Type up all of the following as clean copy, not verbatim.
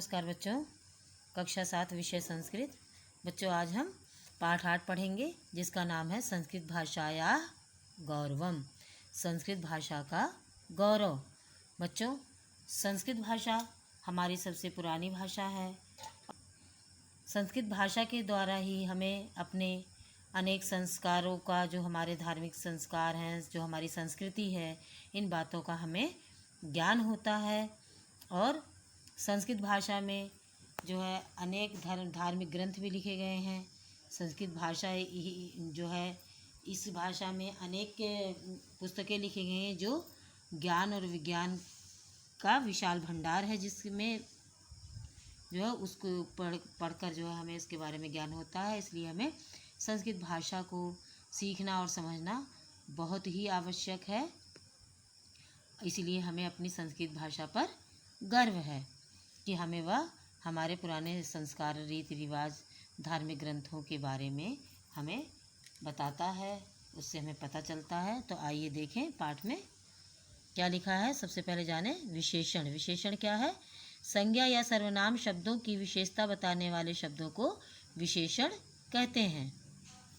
नमस्कार बच्चों, कक्षा 7 विषय संस्कृत। बच्चों, आज हम पाठ 8 पढ़ेंगे जिसका नाम है संस्कृत भाषाया गौरवम। संस्कृत भाषा का गौरव। बच्चों, संस्कृत भाषा हमारी सबसे पुरानी भाषा है। संस्कृत भाषा के द्वारा ही हमें अपने अनेक संस्कारों का, जो हमारे धार्मिक संस्कार हैं, जो हमारी संस्कृति है, इन बातों का हमें ज्ञान होता है। और संस्कृत भाषा में जो है अनेक धार्मिक ग्रंथ भी लिखे गए हैं। संस्कृत भाषा जो है, इस भाषा में अनेक पुस्तकें लिखी गई हैं जो ज्ञान और विज्ञान का विशाल भंडार है, जिसमें जो है उसको पढ़कर जो है हमें इसके बारे में ज्ञान होता है। इसलिए हमें संस्कृत भाषा को सीखना और समझना बहुत ही आवश्यक है। इसलिए हमें अपनी संस्कृत भाषा पर गर्व है कि हमें वह हमारे पुराने संस्कार, रीति रिवाज, धार्मिक ग्रंथों के बारे में हमें बताता है, उससे हमें पता चलता है। तो आइए देखें पाठ में क्या लिखा है। सबसे पहले जानें विशेषण। विशेषण क्या है? संज्ञा या सर्वनाम शब्दों की विशेषता बताने वाले शब्दों को विशेषण कहते हैं।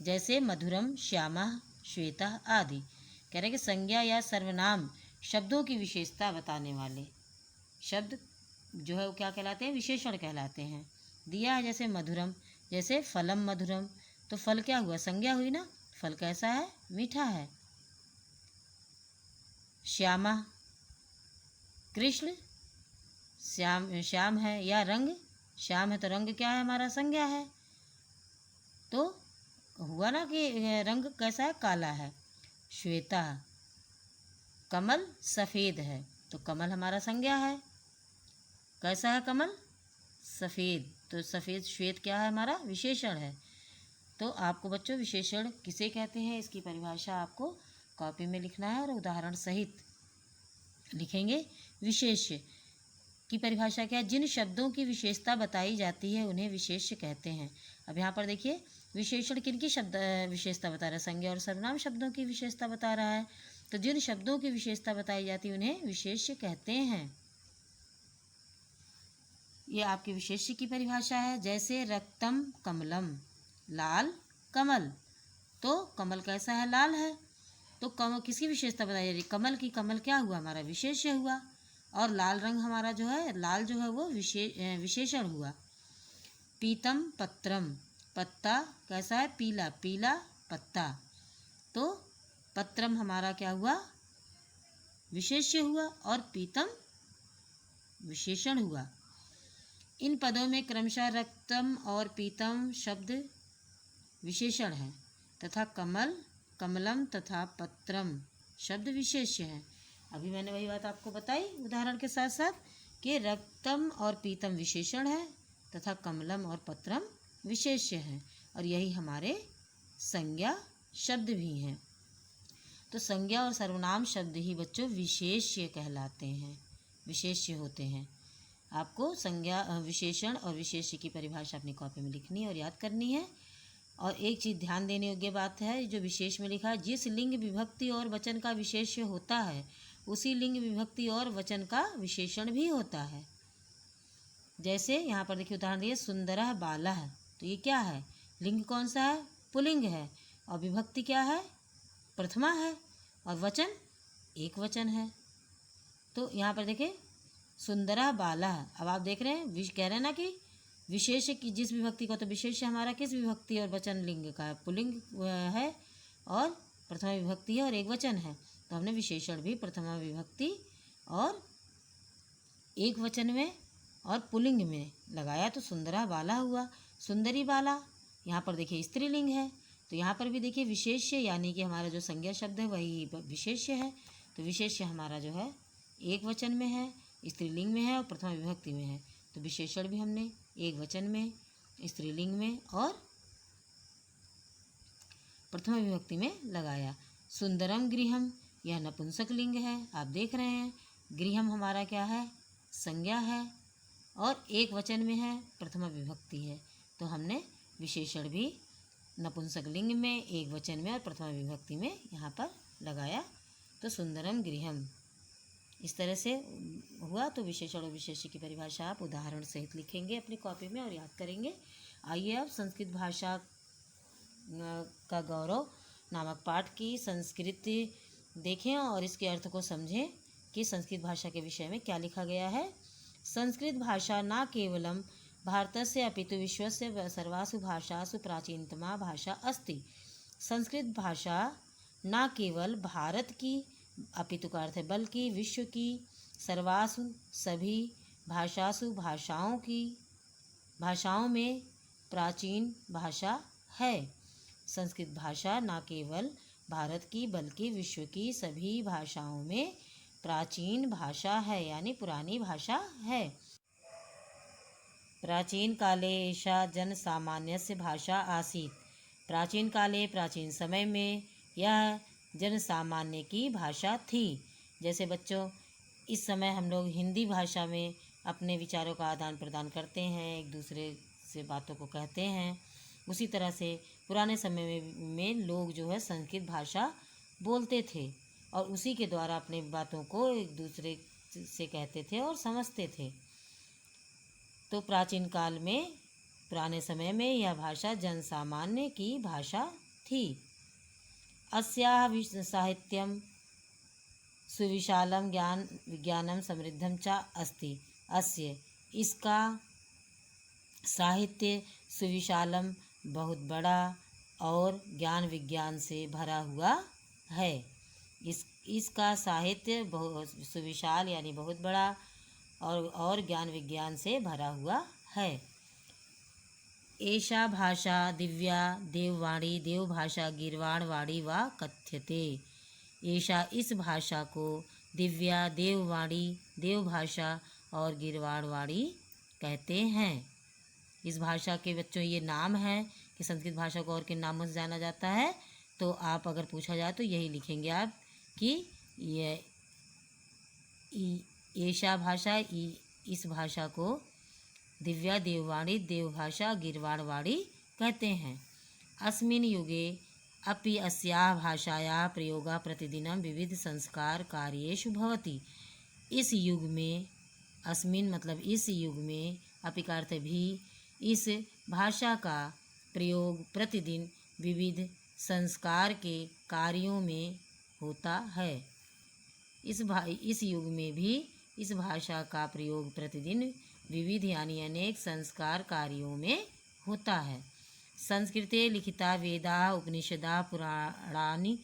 जैसे मधुरम, श्यामा, श्वेता आदि। कह रहे हैं कि संज्ञा या सर्वनाम शब्दों की विशेषता बताने वाले शब्द जो है वो क्या कहलाते हैं? विशेषण कहलाते हैं। दिया है जैसे मधुरम, जैसे फलम मधुरम, तो फल क्या हुआ? संज्ञा हुई ना। फल कैसा है? मीठा है। श्यामा, कृष्ण श्याम है। या रंग, श्याम है तो रंग क्या है? हमारा संज्ञा है। तो हुआ ना कि रंग कैसा है? काला है। श्वेता, कमल सफ़ेद है, तो कमल हमारा संज्ञा है। कैसा है कमल? सफ़ेद, तो सफ़ेद श्वेत क्या है? हमारा विशेषण है। तो आपको बच्चों विशेषण किसे कहते हैं, इसकी परिभाषा आपको कॉपी में लिखना है और उदाहरण सहित लिखेंगे। विशेष्य की परिभाषा क्या है? जिन शब्दों की विशेषता बताई जाती है उन्हें विशेष्य कहते हैं। अब यहाँ पर देखिए, विशेषण किनकी शब्द विशेषता बता रहा है? संज्ञा और सर्वनाम शब्दों की विशेषता बता रहा है। तो जिन शब्दों की विशेषता बताई जाती है उन्हें विशेष्य कहते हैं। ये आपके विशेष्य की परिभाषा है। जैसे रक्तम कमलम, लाल कमल, तो कमल कैसा है? लाल है। तो कमल किसकी विशेषता बताई जा रही है? कमल की। कमल क्या हुआ? हमारा विशेष्य हुआ। और लाल रंग हमारा जो है, लाल जो है वो विशेषण हुआ। पीतम पत्रम, पत्ता कैसा है? पीला, पीला पत्ता, तो पत्रम हमारा क्या हुआ? विशेष्य हुआ और पीतम विशेषण हुआ। इन पदों में क्रमशः रक्तम और पीतम शब्द विशेषण है तथा कमल, कमलम तथा पत्रम शब्द विशेष्य है। अभी मैंने वही बात आपको बताई उदाहरण के साथ साथ कि रक्तम और पीतम विशेषण है तथा कमलम और पत्रम विशेष्य है, और यही हमारे संज्ञा शब्द भी हैं। तो संज्ञा और सर्वनाम शब्द ही बच्चों विशेष्य कहलाते हैं, विशेष्य होते हैं। आपको संज्ञा, विशेषण और विशेष्य की परिभाषा अपनी कॉपी में लिखनी और याद करनी है। और एक चीज़ ध्यान देने योग्य बात है, जो विशेष में लिखा है, जिस लिंग विभक्ति और वचन का विशेष्य होता है उसी लिंग विभक्ति और वचन का विशेषण भी होता है। जैसे यहाँ पर देखिए उदाहरण दिए, सुंदरः बालः, तो ये क्या है? लिंग कौन सा है? पुल्लिंग है। और विभक्ति क्या है? प्रथमा है। और वचन एक वचन है। तो यहाँ पर देखिए सुंदरा बाला। अब आप देख रहे हैं, कह रहे हैं ना कि विशेष की जिस विभक्ति को, तो विशेष हमारा किस विभक्ति और वचन लिंग का है? पुल्लिंग है और प्रथमा विभक्ति है और एक वचन है। तो हमने विशेषण भी प्रथमा विभक्ति और एक वचन में और पुल्लिंग में लगाया, तो सुंदरा बाला हुआ। सुंदरी बाला यहाँ पर देखिए स्त्रीलिंग है, तो यहाँ पर भी देखिए विशेष्य, यानी कि हमारा जो संज्ञा शब्द है वही विशेष्य है। तो विशेष्य हमारा जो है एक वचन में है, स्त्रीलिंग में है और प्रथमा विभक्ति में है। तो विशेषण भी हमने एक वचन में, स्त्रीलिंग में और प्रथमा विभक्ति में लगाया। सुंदरम गृहम, यह नपुंसक लिंग है। आप देख रहे हैं गृहम हमारा क्या है? संज्ञा है और एक वचन में है, प्रथमा विभक्ति है। तो हमने विशेषण भी नपुंसक लिंग में, एक वचन में और प्रथमा विभक्ति में यहाँ पर लगाया। तो सुंदरम गृहम। इस तरह से हुआ। तो विशेषण और विशेष्य की परिभाषा आप उदाहरण सहित लिखेंगे अपनी कॉपी में और याद करेंगे। आइए अब संस्कृत भाषा का गौरव नामक पाठ की संस्कृति देखें और इसके अर्थ को समझें कि संस्कृत भाषा के विषय में क्या लिखा गया है। संस्कृत भाषा न केवलं भारतस्य अपितु विश्वस्य सर्वासु भाषासु प्राचीनतमा भाषा अस्ति। संस्कृत भाषा न केवल भारत की अपितु का अर्थ है बल्कि विश्व की सर्वासु सभी भाषाओं में प्राचीन भाषा है। संस्कृत भाषा न केवल भारत की बल्कि विश्व की सभी भाषाओं में प्राचीन भाषा है, यानी पुरानी भाषा है। प्राचीन काले एषा जनसामान्यस्य भाषा आसीत्। प्राचीन काले प्राचीन समय में यह जनसामान्य की भाषा थी। जैसे बच्चों, इस समय हम लोग हिंदी भाषा में अपने विचारों का आदान प्रदान करते हैं, एक दूसरे से बातों को कहते हैं। उसी तरह से पुराने समय में लोग जो है संस्कृत भाषा बोलते थे और उसी के द्वारा अपने बातों को एक दूसरे से कहते थे और समझते थे। तो प्राचीन काल में, पुराने समय में यह भाषा जनसामान्य की भाषा थी। अस्याः साहित्यं सुविशालं ज्ञान विज्ञानं समृद्धं च अस्ति। अस्य, इसका साहित्य सुविशालम बहुत बड़ा और ज्ञान विज्ञान से भरा हुआ है। इसका साहित्य बहुत सुविशाल यानी बहुत बड़ा और ज्ञान विज्ञान से भरा हुआ है। एषा भाषा दिव्या देववाणी देवभाषा गीर्वाणवाणी वा कथ्यते। एषा, इस भाषा को दिव्या देववाणी देवभाषा और गीर्वाणवाणी कहते हैं। इस भाषा के बच्चों ये नाम है कि संस्कृत भाषा को और किन नामों से जाना जाता है। तो आप अगर पूछा जाए तो यही लिखेंगे आप कि ये एषा भाषा, इस भाषा को दिव्या देववाणी देवभाषा गीर्वाणवाणी कहते हैं। अस्मिन् युगे अपि अस्याः भाषायाः प्रयोगः प्रतिदिनं विविध संस्कार कार्येषु भवति। इस युग में, अस्मिन् मतलब इस युग में, अपि का अर्थ भी, इस भाषा का प्रयोग प्रतिदिन विविध संस्कार के कार्यों में होता है। इस युग में भी इस भाषा का प्रयोग प्रतिदिन विविध यानी अनेक संस्कार कार्यों में होता है। संस्कृते लिखिता वेदाः उपनिषदाः पुराणानि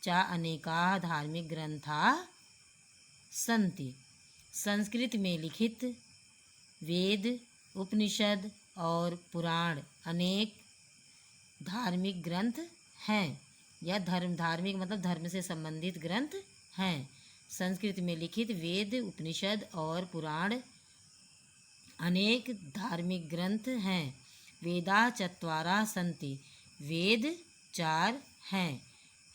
च अनेकाः धार्मिक ग्रंथाः सन्ति। संस्कृत में लिखित वेद, उपनिषद और पुराण अनेक धार्मिक ग्रंथ हैं, या धार्मिक मतलब धर्म से संबंधित ग्रंथ हैं। संस्कृत में लिखित वेद, उपनिषद और पुराण अनेक धार्मिक ग्रंथ हैं। वेदाः चत्वारः सन्ति। वेद 4 हैं।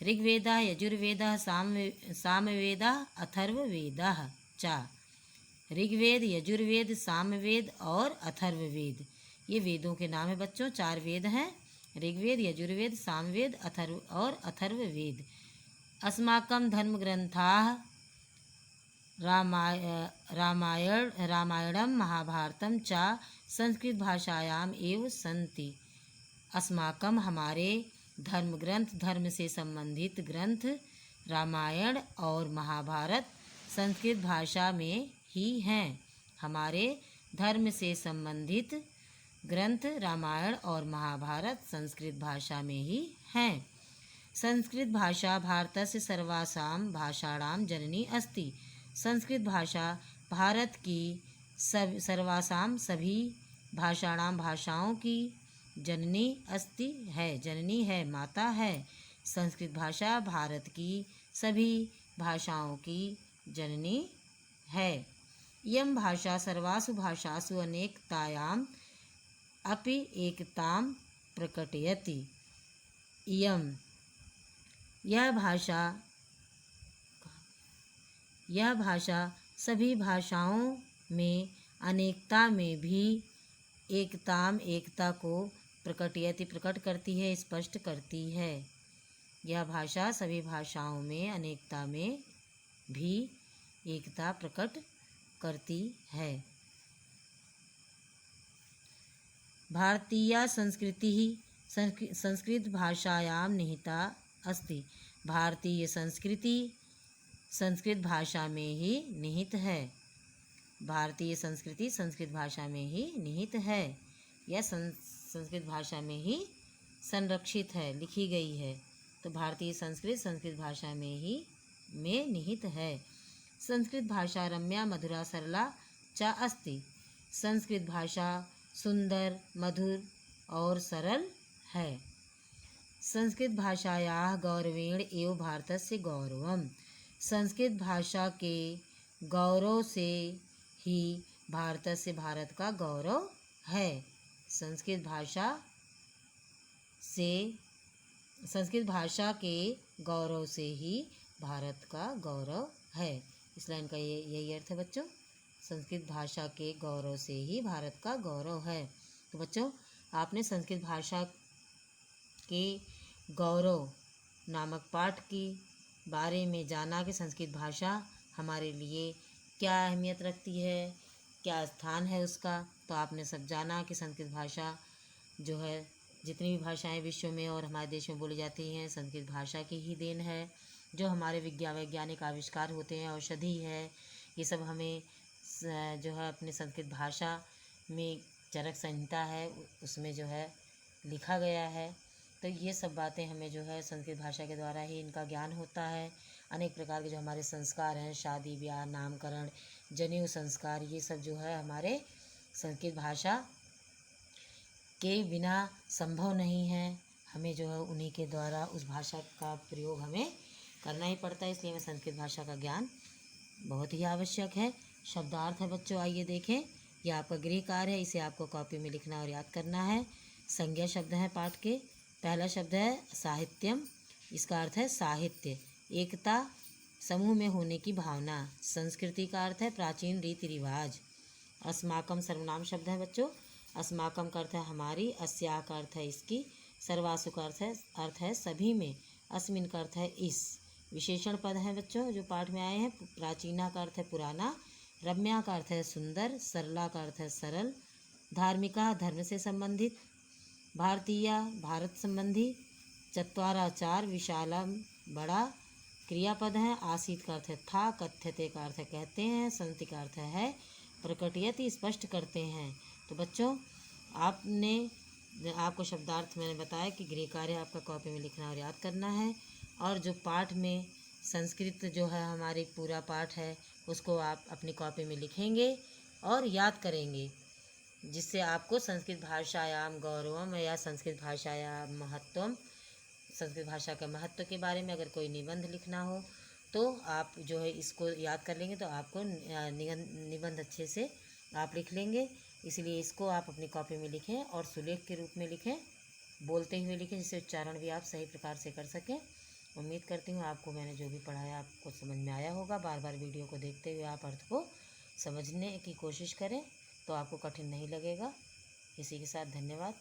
ऋग्वेदः, यजुर्वेदः, सामवेदः, अथर्ववेदः च। ऋग्वेद, यजुर्वेद, सामवेद और अथर्ववेद, ये वेदों के नाम है बच्चों। 4 वेद हैं, ऋग्वेद, यजुर्वेद, सामवेद, अथर्ववेद। अस्माकं धर्मग्रन्थाः रामायणं महाभारतं च संस्कृत भाषायाम एव सन्ति। अस्माकं हमारे धर्म ग्रंथ, धर्म से संबंधित ग्रंथ रामायण और महाभारत संस्कृत भाषा में ही हैं। हमारे धर्म से संबंधित ग्रंथ रामायण और महाभारत संस्कृत भाषा में ही हैं। संस्कृत भाषा भारतस्य सर्वासां भाषाणां जननी अस्ति। संस्कृत भाषा भारत की सर्वासां सभी भाषाओं की जननी अस्ति है, जननी है, माता है। संस्कृत भाषा भारत की सभी भाषाओं की जननी है। इयं भाषा सर्वासु भाषासु अनेकतायाम् अपि एकतां प्रकटयति। इयं, यह भाषा सभी भाषाओं में अनेकता में भी एकता को प्रकट करती है, स्पष्ट करती है। यह भाषा सभी भाषाओं में अनेकता में भी एकता प्रकट करती है। भारतीय संस्कृत भाषायां निहिता अस्ति। भारतीय संस्कृति संस्कृत भाषा में ही निहित है। भारतीय संस्कृति संस्कृत भाषा में ही निहित है या संस्कृत भाषा में ही संरक्षित है, लिखी गई है। तो भारतीय संस्कृत संस्कृत भाषा में निहित है। संस्कृत भाषा रम्या मधुरा सरला च अस्ति। संस्कृत भाषा सुंदर, मधुर और सरल है। संस्कृत भाषायाः गौरवेण एव भारतस्य गौरवम्। संस्कृत भाषा के गौरव से ही भारत का गौरव है। संस्कृत भाषा के गौरव से ही भारत का गौरव है। इस लाइन का यही अर्थ है बच्चों, संस्कृत भाषा के गौरव से ही भारत का गौरव है। तो बच्चों, आपने संस्कृत भाषा के गौरव नामक पाठ के बारे में जाना कि संस्कृत भाषा हमारे लिए क्या अहमियत रखती है, क्या स्थान है उसका। तो आपने सब जाना कि संस्कृत भाषा जो है, जितनी भी भाषाएं विश्व में और हमारे देश में बोली जाती हैं, संस्कृत भाषा की ही देन है। जो हमारे वैज्ञानिक आविष्कार होते हैं, औषधि है, ये सब हमें जो है अपने संस्कृत भाषा में चरक संहिता है उसमें जो है लिखा गया है। तो ये सब बातें हमें जो है संस्कृत भाषा के द्वारा ही इनका ज्ञान होता है। अनेक प्रकार के जो हमारे संस्कार हैं, शादी ब्याह, नामकरण, जनेऊ संस्कार, ये सब जो है हमारे संस्कृत भाषा के बिना संभव नहीं है। हमें जो है उन्हीं के द्वारा उस भाषा का प्रयोग हमें करना ही पड़ता है। इसलिए हमें संस्कृत भाषा का ज्ञान बहुत ही आवश्यक है। शब्दार्थ है बच्चों, आइए देखें। यह आपका गृह कार्य है, इसे आपको कॉपी में लिखना और याद करना है। संज्ञा शब्द है पाठ के। पहला शब्द है साहित्यम। इसका अर्थ है साहित्य, एकता, समूह में होने की भावना। संस्कृति का अर्थ है प्राचीन रीति रिवाज। अस्माकम सर्वनाम शब्द है बच्चों। अस्माकम का अर्थ है हमारी, अस्या का अर्थ है इसकी, सर्वासु का अर्थ है सभी में, अस्मिन का अर्थ है इस। विशेषण पद हैं बच्चों जो पाठ में आए हैं। प्राचीना का अर्थ है पुराना, रम्या का अर्थ है सुंदर, सरला का अर्थ है सरल, धार्मिका धर्म से संबंधित, भारतीय भारत संबंधी, चत्वारा चार, विशालम बड़ा क्रियापद है। आसीत का अर्थ है था, कथ्यते का अर्थ है कहते हैं, संति का अर्थ है प्रकटयति स्पष्ट करते हैं। तो बच्चों, आपको शब्दार्थ मैंने बताया कि गृह कार्य आपका कॉपी में लिखना और याद करना है। और जो पाठ में संस्कृत जो है हमारी पूरा पाठ है उसको आप अपनी कॉपी में लिखेंगे और याद करेंगे, जिससे आपको संस्कृत भाषायाम गौरवम या संस्कृत भाषायाम महत्वम, संस्कृत भाषा के महत्व के बारे में अगर कोई निबंध लिखना हो तो आप जो है इसको याद कर लेंगे तो आपको निबंध अच्छे से आप लिख लेंगे। इसलिए इसको आप अपनी कॉपी में लिखें और सुलेख के रूप में लिखें, बोलते हुए लिखें, जिससे उच्चारण भी आप सही प्रकार से कर सकें। उम्मीद करती हूँ आपको मैंने जो भी पढ़ाया आपको समझ में आया होगा। बार बार वीडियो को देखते हुए आप अर्थ को समझने की कोशिश करें तो आपको कठिन नहीं लगेगा। इसी के साथ धन्यवाद।